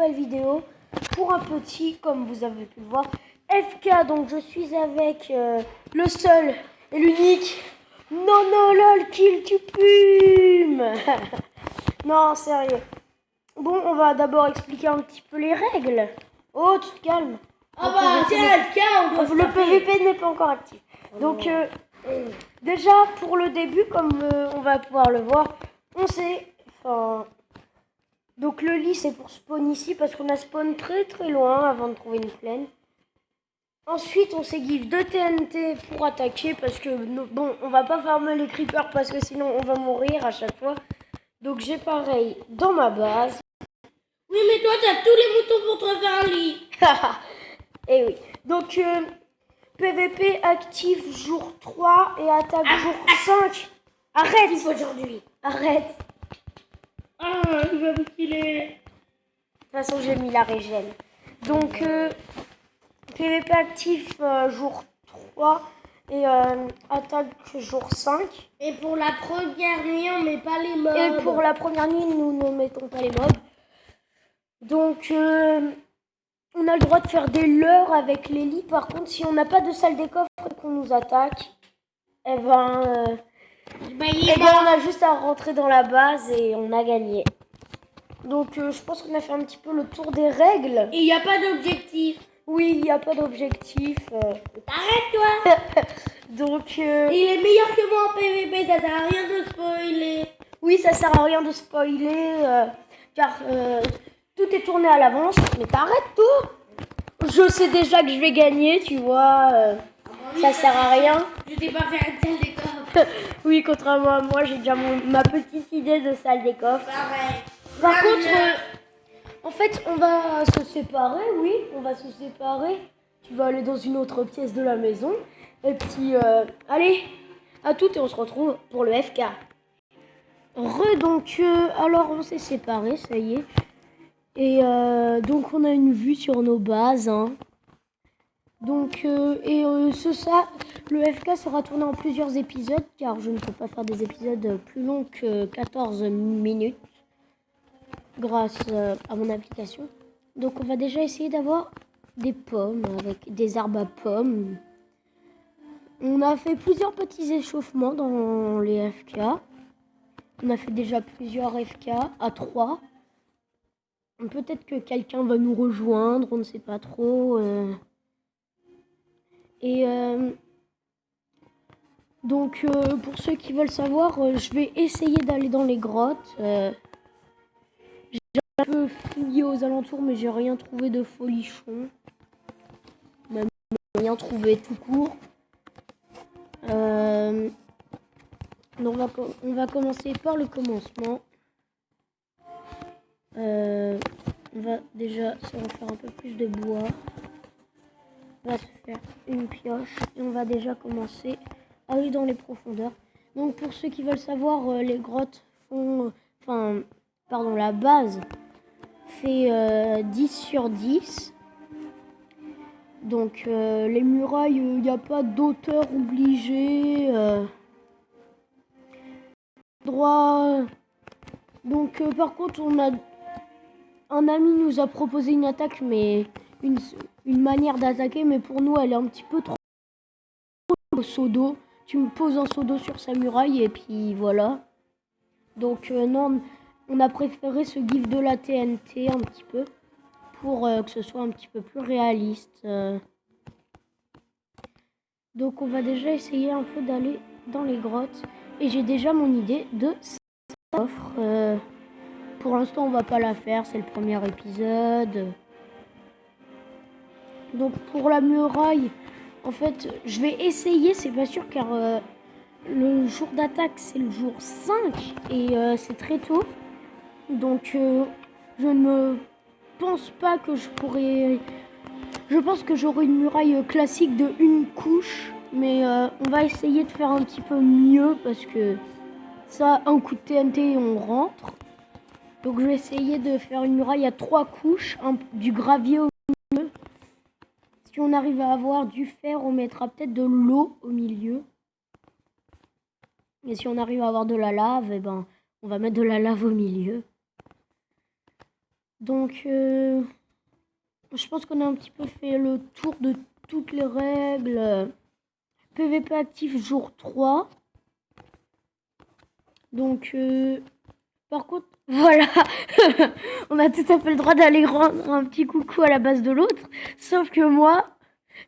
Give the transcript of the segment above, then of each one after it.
nouvelle vidéo pour un petit, comme vous avez pu le voir, FK. Donc je suis avec le seul et l'unique lol kill tu plume. Non, sérieux. Bon, on va d'abord expliquer un petit peu les règles. Oh, tu te calmes. Ah bah tiens, FK, le PVP n'est pas encore actif. Donc déjà pour le début, comme on va pouvoir le voir, on sait, donc le lit c'est pour spawn ici parce qu'on a spawn très loin avant de trouver une plaine. Ensuite on s'est give 2 TNT pour attaquer parce que bon, on va pas farmer les creepers parce que sinon on va mourir à chaque fois. Donc j'ai pareil dans ma base. Oui mais toi t'as tous les moutons pour te faire un lit. Et oui. Donc PVP actif jour 3 et attaque jour 5. Arrête aujourd'hui. Arrête. Ah, il va me filer. De toute façon, j'ai mis la régène. Donc, PVP actif jour 3 et attaque jour 5. Et pour la première nuit, on met pas les mobs. Et pour la première nuit, nous ne mettons pas les mobs. Donc, on a le droit de faire des leurres avec les lits. Par contre, si on n'a pas de salle des coffres et qu'on nous attaque, eh ben, on a juste à rentrer dans la base et on a gagné. Donc je pense qu'on a fait un petit peu le tour des règles. Et il n'y a pas d'objectif. Oui, il n'y a pas d'objectif. T'arrêtes toi. Donc il est meilleur que moi en PVP, ça sert à rien de spoiler. Oui, ça sert à rien de spoiler, car tout est tourné à l'avance. Mais t'arrêtes toi. Je sais déjà que je vais gagner, tu vois. Ça sert à rien. Je t'ai pas fait un salle des coffres. Oui, contrairement à moi, j'ai déjà ma petite idée de salle des coffres. Pareil. Par contre, en fait, on va se séparer, oui, on va se séparer. Tu vas aller dans une autre pièce de la maison. Et puis, allez, à toutes et on se retrouve pour le FK. Donc, alors on s'est séparés, ça y est. Et donc, on a une vue sur nos bases, hein. Donc, le FK sera tourné en plusieurs épisodes, car je ne peux pas faire des épisodes plus longs que 14 minutes. Grâce à mon application. Donc on va déjà essayer d'avoir des pommes avec des arbres à pommes. On a fait plusieurs petits échauffements dans les FK. On a fait déjà plusieurs FK à 3. Peut-être que quelqu'un va nous rejoindre, on ne sait pas trop. Donc pour ceux qui veulent savoir, je vais essayer d'aller dans les grottes. Un peu fouillé aux alentours, mais j'ai rien trouvé de folichon. Même rien trouvé tout court. Donc on va commencer par le commencement. On va déjà se refaire un peu plus de bois. On va se faire une pioche et on va déjà commencer à aller dans les profondeurs. Donc pour ceux qui veulent savoir, les grottes font... la base fait 10 sur 10. Donc les murailles, il n'y a pas d'auteur obligé. Droit. Donc par contre, un ami nous a proposé une attaque, mais une manière d'attaquer, mais pour nous elle est un petit peu trop seau d'eau. Tu me poses un seau d'eau sur sa muraille et puis voilà. Donc non, on a préféré ce gif de la TNT un petit peu pour que ce soit un petit peu plus réaliste. Donc on va déjà essayer un peu d'aller dans les grottes et j'ai déjà mon idée de offre. Pour l'instant on va pas la faire, c'est le premier épisode. Donc pour la muraille, en fait je vais essayer, c'est pas sûr car le jour d'attaque c'est le jour 5 et c'est très tôt. Donc je ne pense pas que je pourrais... Je pense que j'aurai une muraille classique de une couche. Mais on va essayer de faire un petit peu mieux parce que ça, un coup de TNT et on rentre. Donc je vais essayer de faire une muraille à 3 couches, du gravier au milieu. Si on arrive à avoir du fer, on mettra peut-être de l'eau au milieu. Et si on arrive à avoir de la lave, eh ben, on va mettre de la lave au milieu. Donc, je pense qu'on a un petit peu fait le tour de toutes les règles. PVP actif jour 3. Donc, par contre, voilà, on a tout à fait le droit d'aller rendre un petit coucou à la base de l'autre. Sauf que moi,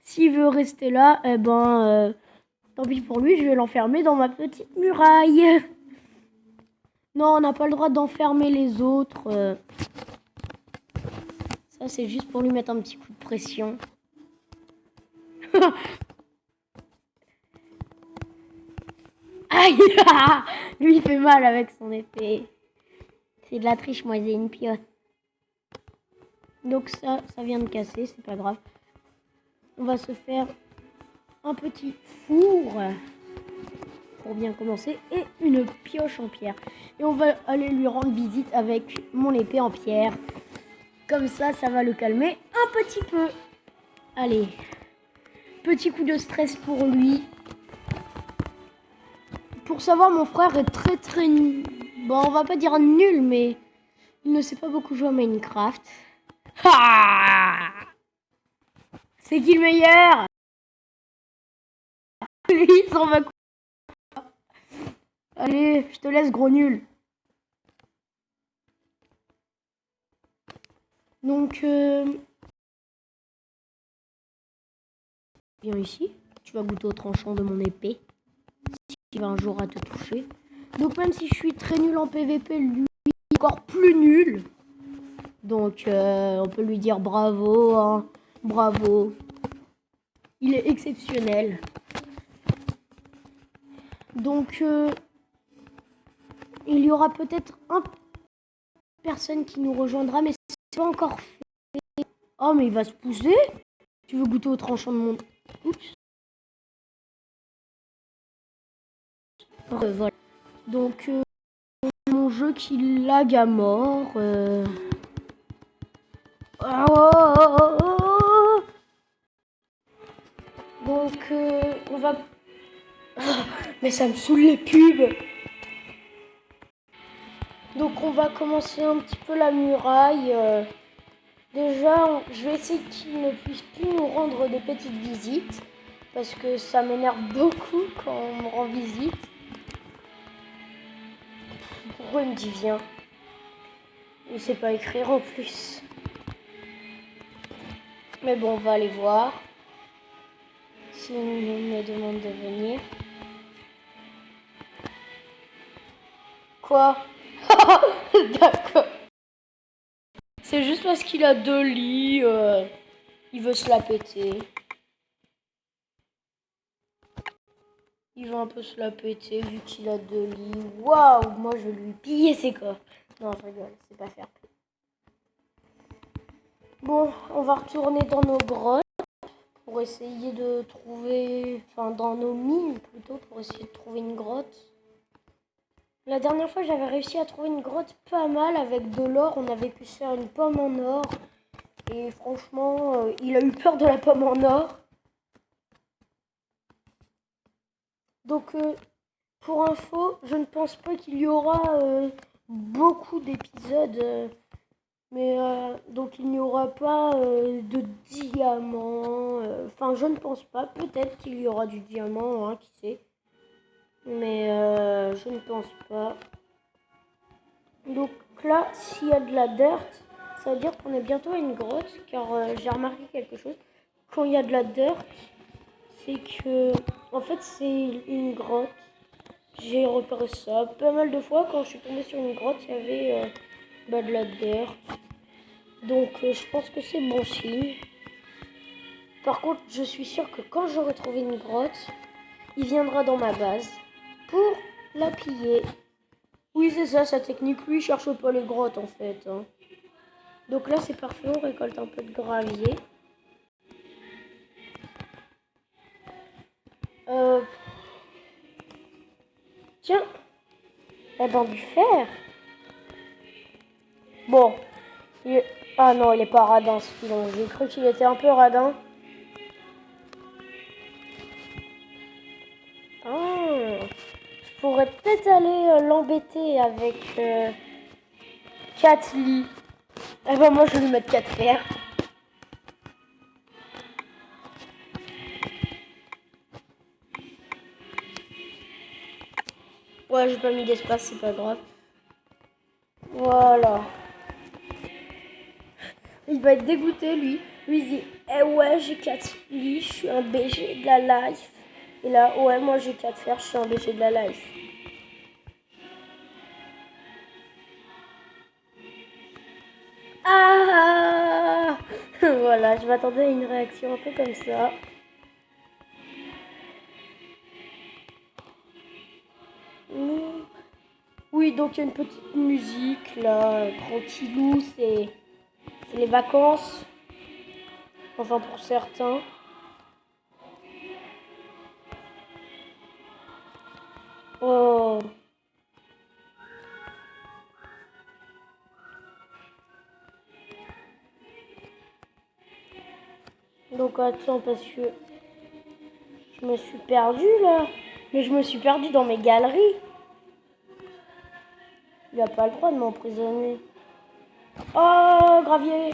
s'il veut rester là, eh ben, tant pis pour lui, je vais l'enfermer dans ma petite muraille. Non, on n'a pas le droit d'enfermer les autres. Ça, c'est juste pour lui mettre un petit coup de pression. Aïe! Lui, il fait mal avec son épée. C'est de la triche, moi, j'ai une pioche. Donc ça vient de casser, c'est pas grave. On va se faire un petit four pour bien commencer et une pioche en pierre. Et on va aller lui rendre visite avec mon épée en pierre. Comme ça, ça va le calmer un petit peu. Allez, petit coup de stress pour lui. Pour savoir, mon frère est très nul. Bon, on va pas dire nul, mais il ne sait pas beaucoup jouer à Minecraft. Ah, c'est qui le meilleur? Lui, il s'en va. Allez, je te laisse, gros nul. Donc, viens ici. Tu vas goûter au tranchant de mon épée. Qui va un jour à te toucher. Donc, même si je suis très nul en PVP, lui est encore plus nul. Donc, on peut lui dire bravo, hein. Bravo. Il est exceptionnel. Donc, il y aura peut-être une personne qui nous rejoindra, mais c'est pas encore fait. Oh, mais il va se pousser. Tu veux goûter au tranchant de mon... Oups. Voilà. Donc, mon jeu qui lag à mort. Oh. Donc, on va... Mais ça me saoule les pubs. Donc, on va commencer un petit peu la muraille. Déjà, je vais essayer qu'il ne puisse plus nous rendre des petites visites. Parce que ça m'énerve beaucoup quand on me rend visite. Pourquoi il me dit viens? Il sait pas écrire en plus. Mais bon, on va aller voir. S'il me demande de venir. Quoi? D'accord. C'est juste parce qu'il a 2 lits. Il veut se la péter. Il va un peu se la péter vu qu'il a 2 lits. Waouh, moi je vais lui piller ses coffres. Non, je rigole, c'est pas fair play. Bon, on va retourner dans nos grottes pour essayer de trouver... Enfin, dans nos mines plutôt, pour essayer de trouver une grotte. La dernière fois, j'avais réussi à trouver une grotte pas mal avec de l'or. On avait pu se faire une pomme en or. Et franchement, il a eu peur de la pomme en or. Donc, pour info, je ne pense pas qu'il y aura beaucoup d'épisodes. Mais donc, il n'y aura pas de diamants. Enfin, je ne pense pas. Peut-être qu'il y aura du diamant, hein, qui sait. Mais je ne pense pas. Donc là, s'il y a de la dirt, ça veut dire qu'on est bientôt à une grotte. Car j'ai remarqué quelque chose. Quand il y a de la dirt, c'est que... En fait, c'est une grotte. J'ai repéré ça pas mal de fois. Quand je suis tombée sur une grotte, il y avait de la dirt. Donc je pense que c'est bon signe. Par contre, je suis sûre que quand j'aurai trouvé une grotte, il viendra dans ma base pour la piller. Oui, c'est ça, sa technique. Lui, il cherche pas les grottes, en fait. Hein. Donc là, c'est parfait. On récolte un peu de gravier. Tiens. Eh ben, du fer. Bon. Ah non, il est pas radin, ce filon. J'ai cru qu'il était un peu radin. Ah. Je pourrais peut-être aller l'embêter avec 4 lits. Eh ben moi je vais lui mettre 4 fers. Ouais, j'ai pas mis d'espace, c'est pas grave. Voilà. Il va être dégoûté, lui. Lui, il dit, eh ouais, j'ai 4 lits, je suis un BG de la life. Et là, ouais, moi j'ai 4 fers, je suis un BG de la life. Ah voilà, je m'attendais à une réaction un peu comme ça. Oui, donc il y a une petite musique là, tranquillou, c'est les vacances. Enfin pour certains. Oh. Donc attends parce que je me suis perdue là. Mais je me suis perdue dans mes galeries. Il a pas le droit de m'emprisonner. Oh, gravier.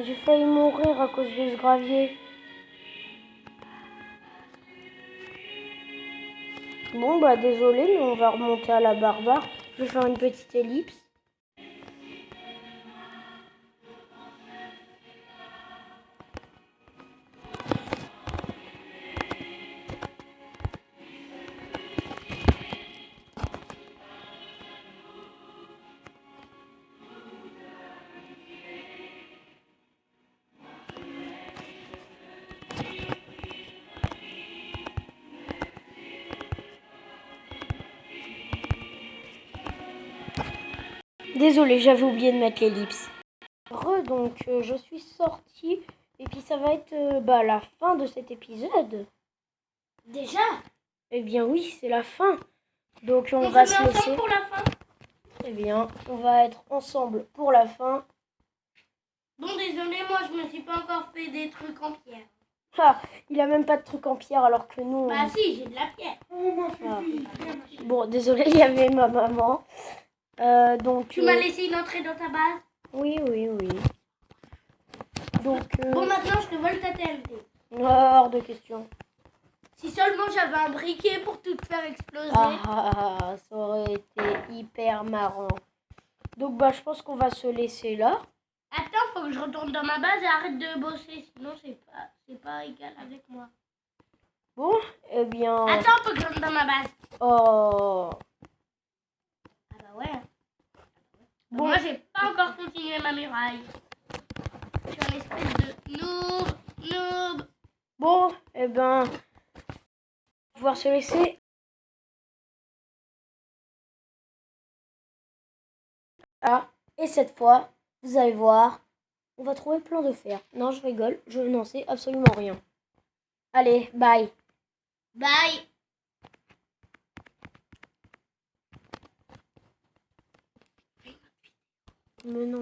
J'ai failli mourir à cause de ce gravier. Bon bah désolé, mais on va remonter à la barbare. Je vais faire une petite ellipse. Désolé, j'avais oublié de mettre l'ellipse. Donc je suis sortie et puis ça va être la fin de cet épisode. Déjà? Eh bien oui, c'est la fin. Donc on On va se se met laisser. ensemble pour la fin. Eh bien, on va être ensemble pour la fin. Bon, désolé, moi je me suis pas encore fait des trucs en pierre. Ah, il a même pas de truc en pierre alors que nous. Bah si, j'ai de la pierre. Ah. Bon, désolé, il y avait ma maman. Donc. Tu m'as laissé une entrée dans ta base. Oui. Donc. Bon, maintenant je te vole ta TNT. Hors de question. Si seulement j'avais un briquet pour tout faire exploser. Ah, ça aurait été hyper marrant. Donc je pense qu'on va se laisser là. Attends, faut que je retourne dans ma base et arrête de bosser, sinon c'est pas égal avec moi. Bon, eh bien. Attends, faut que je rentre dans ma base. Oh. Ah bah ouais. Bon. Moi j'ai pas encore continué ma muraille. Je suis un espèce de noob. Bon, eh ben, on va pouvoir se laisser. Ah, et cette fois, vous allez voir, on va trouver plein de fer. Non, je rigole, je n'en sais absolument rien. Allez, bye. Bye. Mais non.